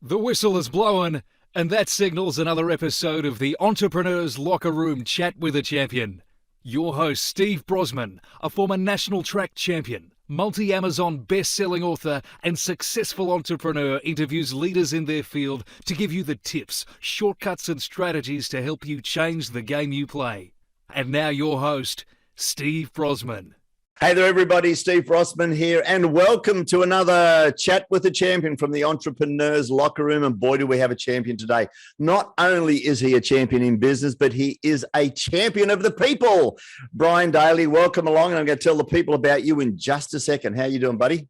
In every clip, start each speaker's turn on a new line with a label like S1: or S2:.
S1: The whistle is blown, and that signals another episode of the Entrepreneur's Locker Room Chat with a Champion. Your host, Steve Brossman, a former national track champion, multi-Amazon best-selling author, and successful entrepreneur, interviews leaders in their field to give you the tips, shortcuts, and strategies to help you change the game you play. And now your host, Steve Brossman.
S2: Hey there, everybody. Steve Brossman here, and welcome to another Chat with a Champion from the Entrepreneur's Locker Room. And boy, do we have a champion today. Not only is he a champion in business, but he is a champion of the people. Bryan Daly, welcome along. And I'm going to tell the people about you in just a second. How you doing, buddy?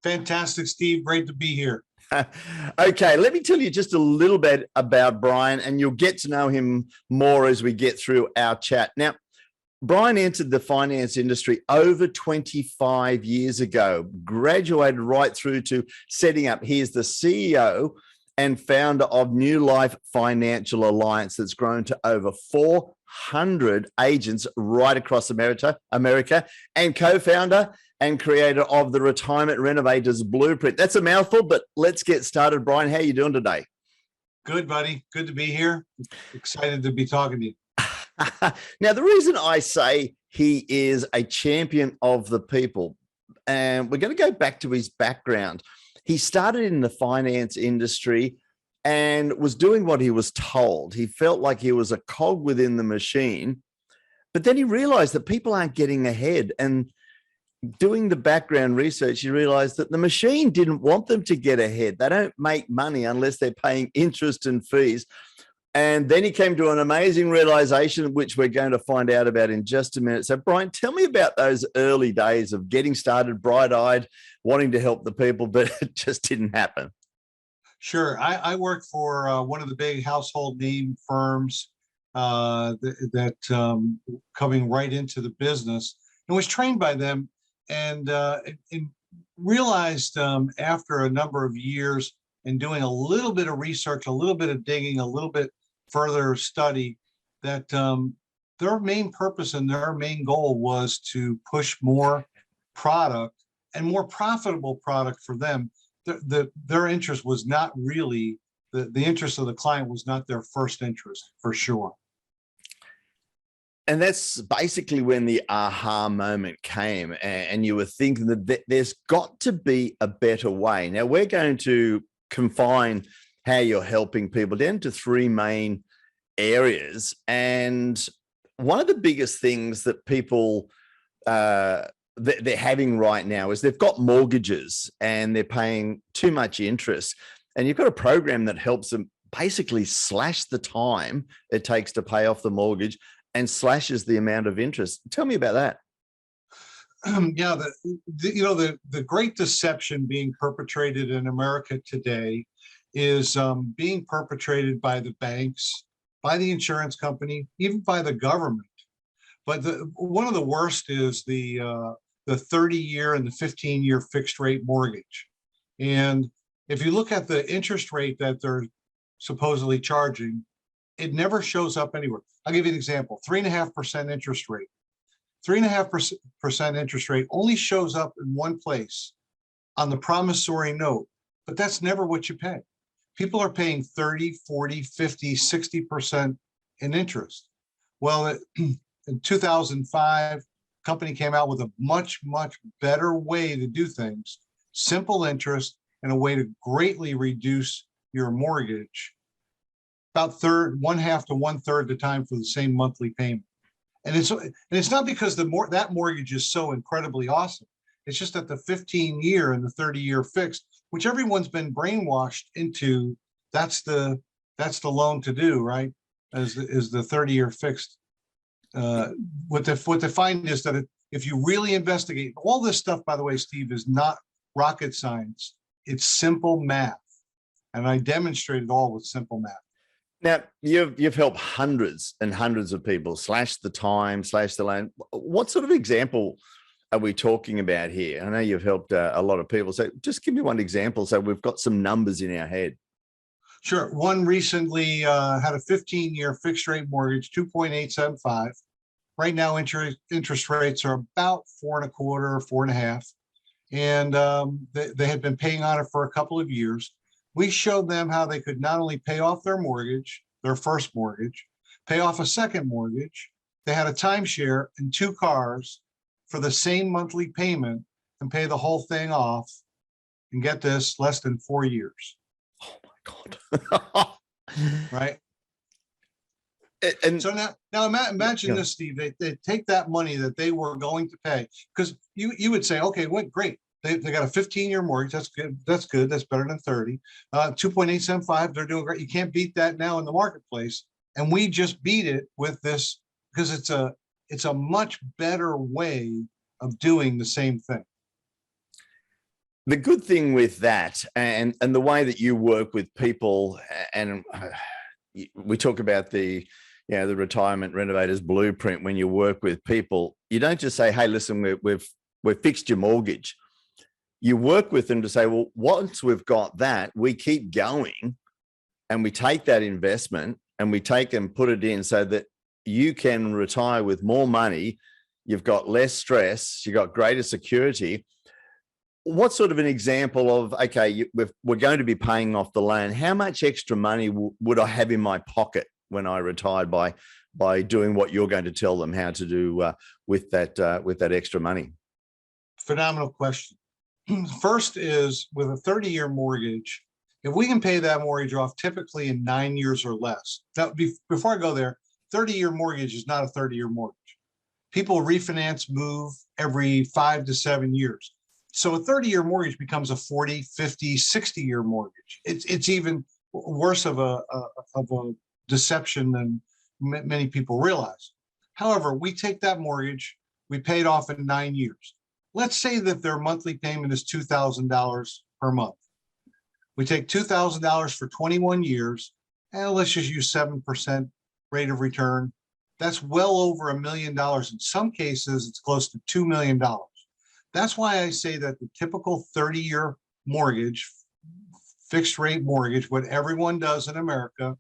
S3: Fantastic, Steve. Great to be here.
S2: Okay, let me tell you just a little bit about Bryan, and you'll get to know him more as we get through our chat. Now, Bryan entered the finance industry over 25 years ago, graduated right through to setting up. He is the CEO and founder of New Life Financial Alliance that's grown to over 400 agents right across America, and co-founder and creator of the Retirement Renovators Blueprint. That's a mouthful, but let's get started. Bryan, how are you doing today?
S3: Good, buddy. Good to be here. Excited to be talking to you.
S2: Now, the reason I say he is a champion of the people, and we're going to go back to his background. He started in the finance industry and was doing what he was told. He felt like he was a cog within the machine, but then he realized that people aren't getting ahead. And doing the background research, he realized that the machine didn't want them to get ahead. They don't make money unless they're paying interest and fees. And then he came to an amazing realization, which we're going to find out about in just a minute. So, Bryan, tell me about those early days of getting started, bright-eyed, wanting to help the people, but it just didn't happen.
S3: Sure. I worked for one of the big household name firms that coming right into the business, and was trained by them, and realized after a number of years and doing a little bit of research, a little bit of digging, a little bit further study, that their main purpose and their main goal was to push more product and more profitable product for them. Their interest was not really, the interest of the client was not their first interest, for sure.
S2: And that's basically when the aha moment came, and you were thinking that there's got to be a better way. Now, we're going to confine how you're helping people down to three main areas. And one of the biggest things that people they're having right now is they've got mortgages and they're paying too much interest. And you've got a program that helps them basically slash the time it takes to pay off the mortgage and slashes the amount of interest. Tell me about that.
S3: Yeah, the great deception being perpetrated in America today is being perpetrated by the banks, by the insurance company, even by the government. But one of the worst is the 30-year and the 15-year fixed rate mortgage. And if you look at the interest rate that they're supposedly charging, it never shows up anywhere. I'll give you an example: 3.5% interest rate. 3.5% interest rate only shows up in one place, on the promissory note, but that's never what you pay. People are paying 30, 40, 50, 60% in interest. Well, in 2005, the company came out with a much, much better way to do things: simple interest and a way to greatly reduce your mortgage, about one half to one third the time for the same monthly payment. And it's not because that mortgage is so incredibly awesome. It's just that the 15-year and the 30-year fixed, which everyone's been brainwashed into, that's the loan to do, right? Is the 30-year fixed. What they find is that if you really investigate all this stuff, by the way, Steve, is not rocket science. It's simple math, and I demonstrate it all with simple math.
S2: Now, you've helped hundreds and hundreds of people slash the time, slash the loan. What sort of example are we talking about here? I know you've helped a lot of people. So just give me one example so we've got some numbers in our head.
S3: Sure. One recently had a 15-year fixed rate mortgage, 2.875. Right now, interest rates are about 4.25, 4.5. And they had been paying on it for a couple of years. We showed them how they could not only pay off their mortgage, their first mortgage, pay off a second mortgage. They had a timeshare and 2 cars for the same monthly payment and pay the whole thing off. And get this, less than 4 years.
S2: Oh my God.
S3: Right.
S2: And
S3: so now imagine this, Steve. They take that money that they were going to pay, because you would say, okay, what great. They got a 15-year mortgage. That's good. That's good. That's better than 30. 2.875. They're doing great. You can't beat that now in the marketplace. And we just beat it with this because it's a much better way of doing the same thing.
S2: the good thing with that, and the way that you work with people, and we talk about the retirement renovators blueprint. When you work with people, you don't just say, hey, listen, we've fixed your mortgage. You work with them to say, well, once we've got that, we keep going and we take that investment and we take and put it in so that you can retire with more money. You've got less stress, you've got greater security. What sort of an example of, okay, we're going to be paying off the loan. How much extra money would I have in my pocket when I retired by doing what you're going to tell them how to do with that extra money? Phenomenal
S3: question. First is, with a 30-year mortgage, if we can pay that mortgage off typically in 9 years or less. Now, before I go there, 30-year mortgage is not a 30-year mortgage. People refinance, move every 5 to 7 years. So a 30-year mortgage becomes a 40, 50, 60-year mortgage. It's even worse of a deception than many people realize. However, we take that mortgage, we pay it off in 9 years. Let's say that their monthly payment is $2,000 per month. We take $2,000 for 21 years, and let's just use 7% rate of return. That's well over $1 million. In some cases, it's close to $2 million. That's why I say that the typical 30-year mortgage, fixed rate mortgage, what everyone does in America,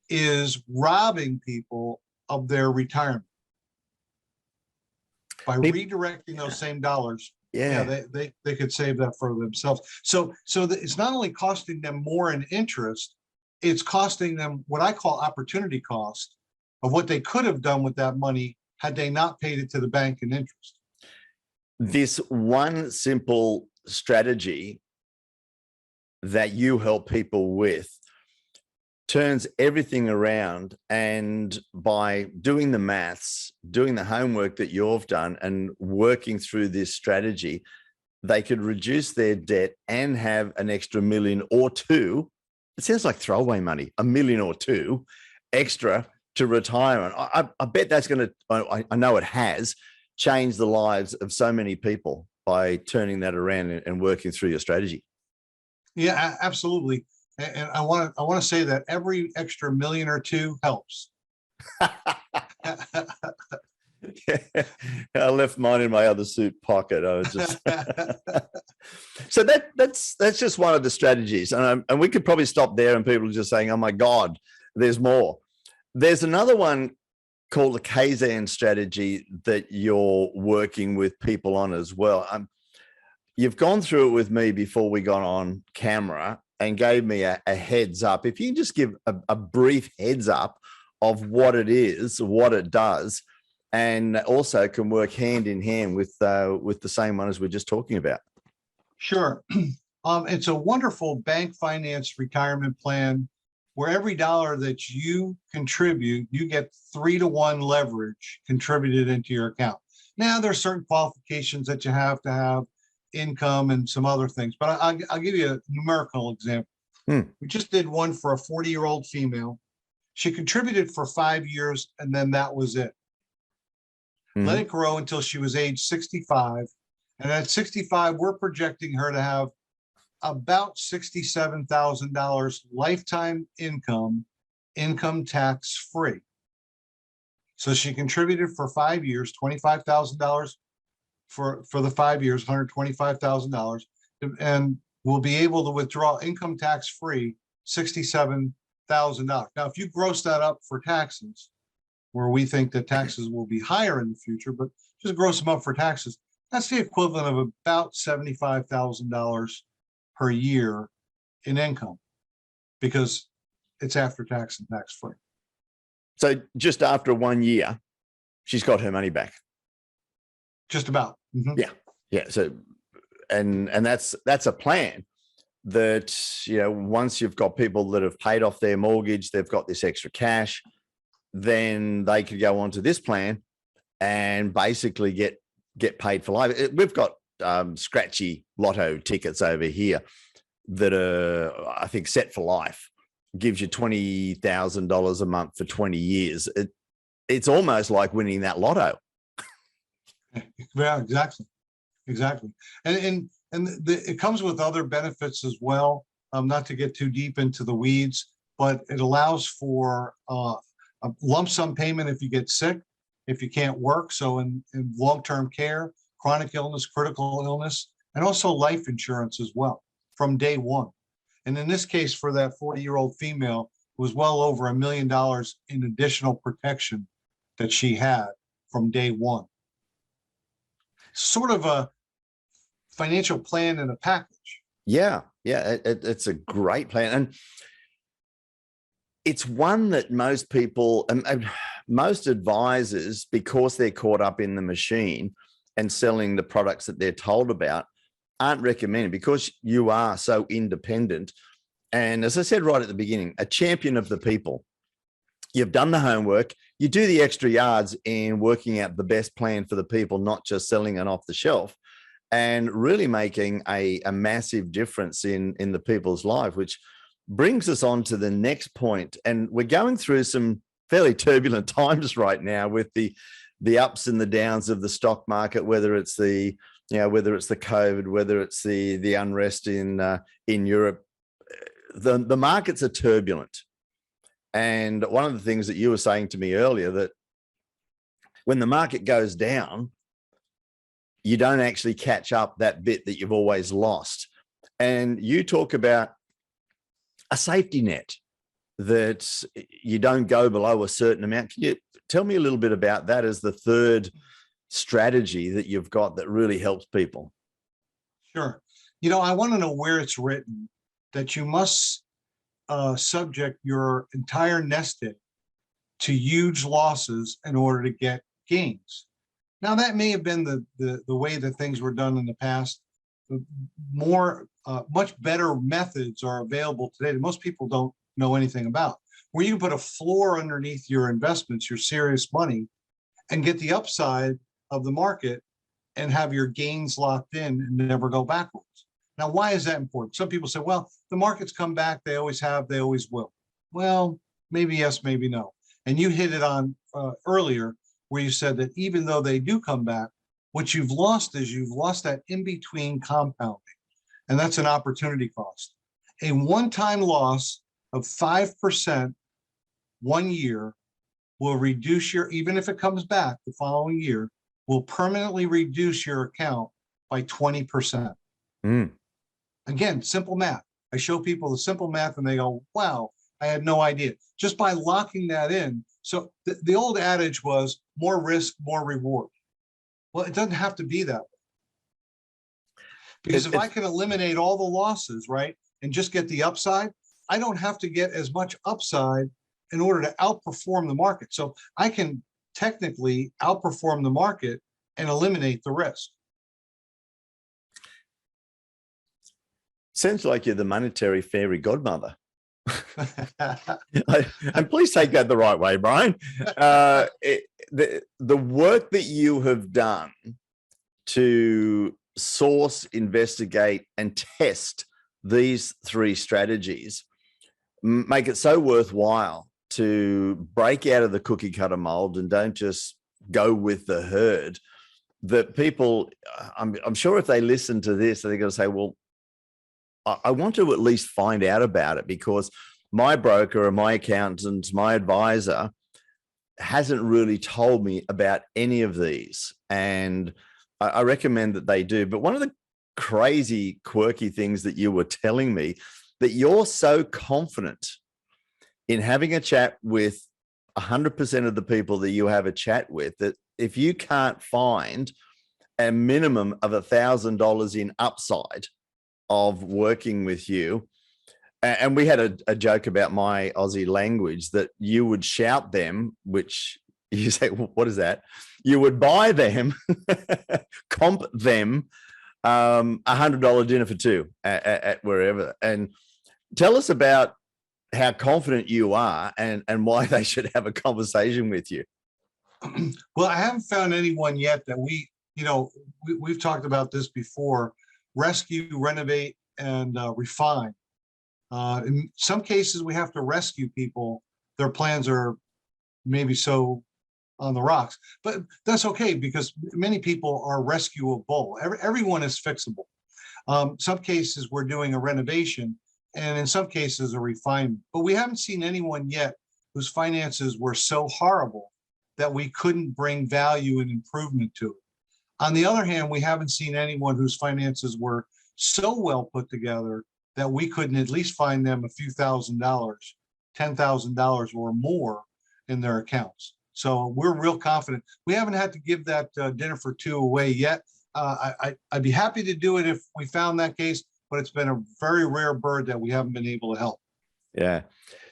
S3: is robbing people of their retirement. By redirecting those same dollars, they could save that for themselves. So it's not only costing them more in interest, it's costing them what I call opportunity cost of what they could have done with that money had they not paid it to the bank in interest.
S2: This one simple strategy that you help people with turns everything around, and by doing the maths, doing the homework that you've done and working through this strategy, they could reduce their debt and have an extra $1 million or $2 million. It sounds like throwaway money, $1 million or $2 million extra to retirement. I bet that's going to, I know it has changed the lives of so many people by turning that around and working through your strategy.
S3: Yeah, absolutely. And I want to say that every extra $1 million or $2 million helps.
S2: I left mine in my other suit pocket. I was just so that's just one of the strategies, and we could probably stop there, and people are just saying, "Oh my God, there's more." There's another one called the Kaizen strategy that you're working with people on as well. You've gone through it with me before we got on camera and gave me a heads up. If you can just give a brief heads up of what it is, what it does, and also can work hand in hand with the same one as we're just talking about.
S3: Sure. It's a wonderful bank finance retirement plan where every dollar that you contribute, you get 3-to-1 leverage contributed into your account. Now, there's certain qualifications that you have to have, income and some other things, but I'll give you a numerical example. We just did one for a 40-year-old female. She contributed for 5 years, and then that was it. Let it grow until she was age 65. And at 65, we're projecting her to have about $67,000 lifetime income tax free. So she contributed for 5 years, $25,000 for the 5 years, $125,000, and will be able to withdraw income tax free $67,000. Now, if you gross that up for taxes, where we think that taxes will be higher in the future, but just gross them up for taxes, that's the equivalent of about $75,000 per year in income because it's after tax and tax free.
S2: So just after 1 year, she's got her money back.
S3: Just about. Mhm.
S2: Yeah. Yeah. So, and that's a plan that, once you've got people that have paid off their mortgage, they've got this extra cash, then they could go onto this plan and basically get paid for life. We've got scratchy lotto tickets over here that are, I think, set for life. Gives you $20,000 a month for 20 years. It's almost like winning that lotto.
S3: Yeah, exactly. And it comes with other benefits as well. Not to get too deep into the weeds, but it allows for a lump sum payment if you get sick, if you can't work. So in long-term care, chronic illness, critical illness, and also life insurance as well from day one. And in this case, for that 40-year-old female, it was well over $1 million in additional protection that she had from day one. Sort of a financial plan in a package.
S2: Yeah. It's a great plan. And it's one that most people and most advisors, because they're caught up in the machine and selling the products that they're told about, aren't recommending, because you are so independent. And as I said right at the beginning, a champion of the people. You've done the homework, you do the extra yards in working out the best plan for the people, not just selling it off the shelf, and really making a massive difference in the people's life, which brings us on to the next point. And we're going through some fairly turbulent times right now with the ups and the downs of the stock market, whether it's the COVID, whether it's the unrest in Europe. The markets are turbulent. And one of the things that you were saying to me earlier, that when the market goes down, you don't actually catch up that bit that you've always lost. And you talk about a safety net, that you don't go below a certain amount. Can you tell me a little bit about that as the third strategy that you've got that really helps people?
S3: Sure. I want to know where it's written that you must subject your entire nest egg to huge losses in order to get gains. Now, that may have been the way that things were done in the past. Much better methods are available today that most people don't know anything about, where you can put a floor underneath your investments, your serious money, and get the upside of the market and have your gains locked in and never go backwards. Now, why is that important? Some people say, well, the markets come back, they always have, they always will. Well, maybe yes, maybe no. And you hit it on earlier, where you said that even though they do come back, what you've lost is you've lost that in-between compounding. And that's an opportunity cost. A one-time loss of 5% 1 year will reduce even if it comes back the following year, will permanently reduce your account by 20%. Again, simple math. I show people the simple math and they go, wow, I had no idea. Just by locking that in. So the old adage was more risk, more reward. Well, it doesn't have to be that way. Because if I can eliminate all the losses, right, and just get the upside, I don't have to get as much upside in order to outperform the market. So I can technically outperform the market and eliminate the risk.
S2: Sounds like you're the monetary fairy godmother. And please take that the right way, Bryan. The work that you have done to source, investigate, and test these three strategies make it so worthwhile to break out of the cookie cutter mold and don't just go with the herd. That people, I'm sure if they listen to this, they're going to say, well, I want to at least find out about it, because my broker or my accountant, my advisor hasn't really told me about any of these. And I recommend that they do. But one of the crazy, quirky things that you were telling me, that you're so confident in having a chat with 100% of the people that you have a chat with, that if you can't find a minimum of $1,000 in upside of working with you, And we had a joke about my Aussie language that you would shout them, which you say, what is that? You would buy them, comp them, $100 dinner for two at wherever. And tell us about how confident you are and why they should have a conversation with you.
S3: Well, I haven't found anyone yet that we've talked about this before. Rescue, renovate, and refine. In some cases, we have to rescue people. Their plans are maybe so on the rocks, but that's okay because many people are rescuable. Everyone is fixable. Some cases we're doing a renovation, and in some cases a refinement, but we haven't seen anyone yet whose finances were so horrible that we couldn't bring value and improvement to it. On the other hand, we haven't seen anyone whose finances were so well put together that we couldn't at least find them a few $1,000s, $10,000 or more in their accounts. So we're real confident. We haven't had to give that dinner for two away yet. I'd be happy to do it if we found that case, but it's been a very rare bird that we haven't been able to help.
S2: Yeah.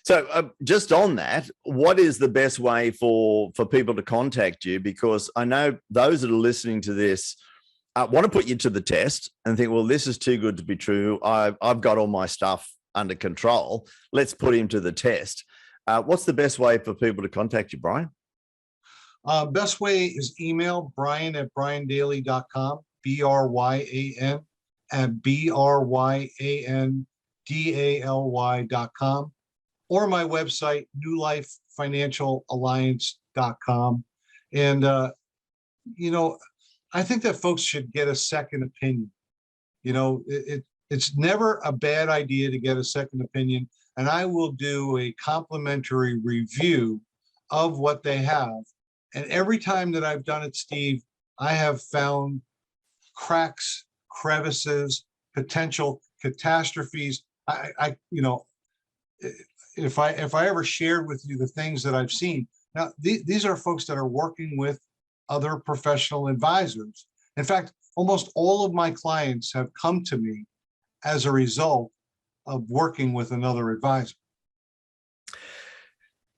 S2: So just on that, what is the best way for people to contact you? Because I know those that are listening to this want to put you to the test and think, well, this is too good to be true. I've got all my stuff under control. Let's put him to the test. What's the best way for people to contact you, Bryan?
S3: Best way is email bryan@bryandaly.com, BRYAN at BRYANDALY.com, or my website, newlifefinancialalliance.com. And, I think that folks should get a second opinion. It's never a bad idea to get a second opinion. And I will do a complimentary review of what they have. And every time that I've done it, Steve, I have found cracks, crevices, potential catastrophes. If I ever shared with you the things that I've seen, now these are folks that are working with other professional advisors. In fact, almost all of my clients have come to me as a result of working with another advisor.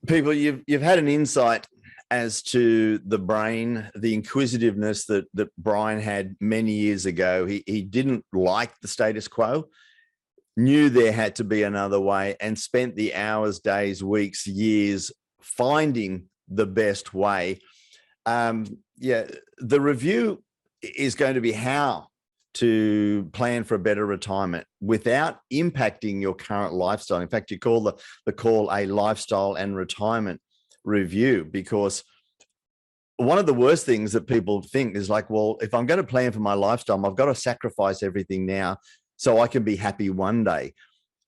S2: People, you've had an insight as to the brain, the inquisitiveness that Bryan had many years ago. He didn't like the status quo, knew there had to be another way, and spent the hours, days, weeks, years finding the best way. The review is going to be how to plan for a better retirement without impacting your current lifestyle. In fact, you call the call a lifestyle and retirement review, because one of the worst things that people think is like, well, if I'm going to plan for my lifestyle, I've got to sacrifice everything now so I can be happy one day.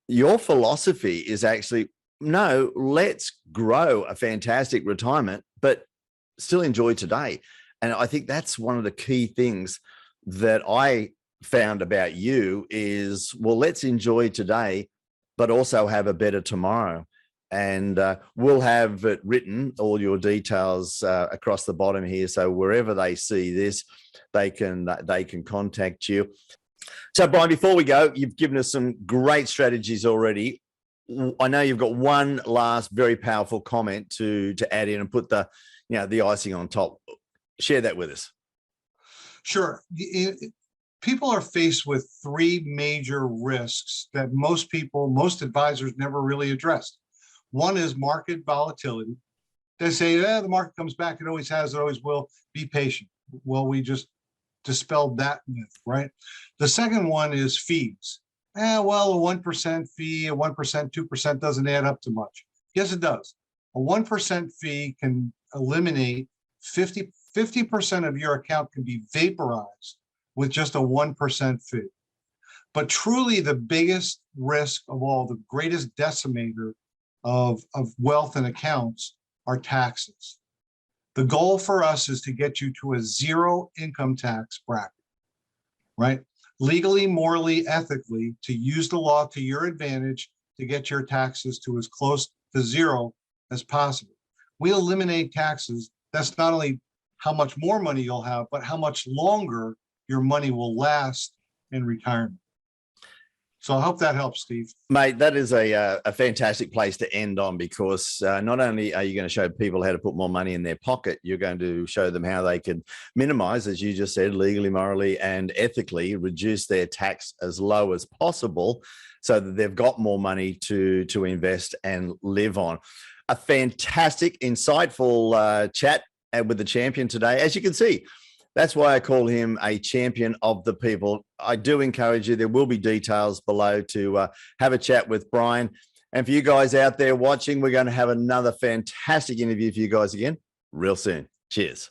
S2: Your philosophy is actually, no, let's grow a fantastic retirement, but still enjoy today. And I think that's one of the key things that I found about you is, well, let's enjoy today, but also have a better tomorrow. And we'll have it written, all your details across the bottom here. So wherever they see this, they can contact you. So Bryan, before we go, you've given us some great strategies already. I know you've got one last very powerful comment to add in and put the icing on top. Share that with us.
S3: Sure. People are faced with three major risks that most advisors never really addressed. One is market volatility. They say, the market comes back, it always has, it always will, be patient. Well, we just dispelled that myth, right? The second one is fees. A 1% fee, a 1%, 2% doesn't add up to much. Yes, it does. A 1% fee can eliminate 50% of your account can be vaporized with just a 1% fee. But truly the biggest risk of all, the greatest decimator of wealth and accounts are taxes. The goal for us is to get you to a zero income tax bracket, right? Legally, morally, ethically, to use the law to your advantage to get your taxes to as close to zero as possible. We eliminate taxes. That's not only how much more money you'll have, but how much longer your money will last in retirement. So I hope that helps, Steve.
S2: Mate, that is a fantastic place to end on, because not only are you going to show people how to put more money in their pocket, you're going to show them how they can minimize, as you just said, legally, morally, and ethically reduce their tax as low as possible so that they've got more money to invest and live on. A fantastic, insightful chat with the champion today. As you can see, that's why I call him a champion of the people. I do encourage you. There will be details below to have a chat with Bryan. And for you guys out there watching, we're going to have another fantastic interview for you guys again real soon. Cheers.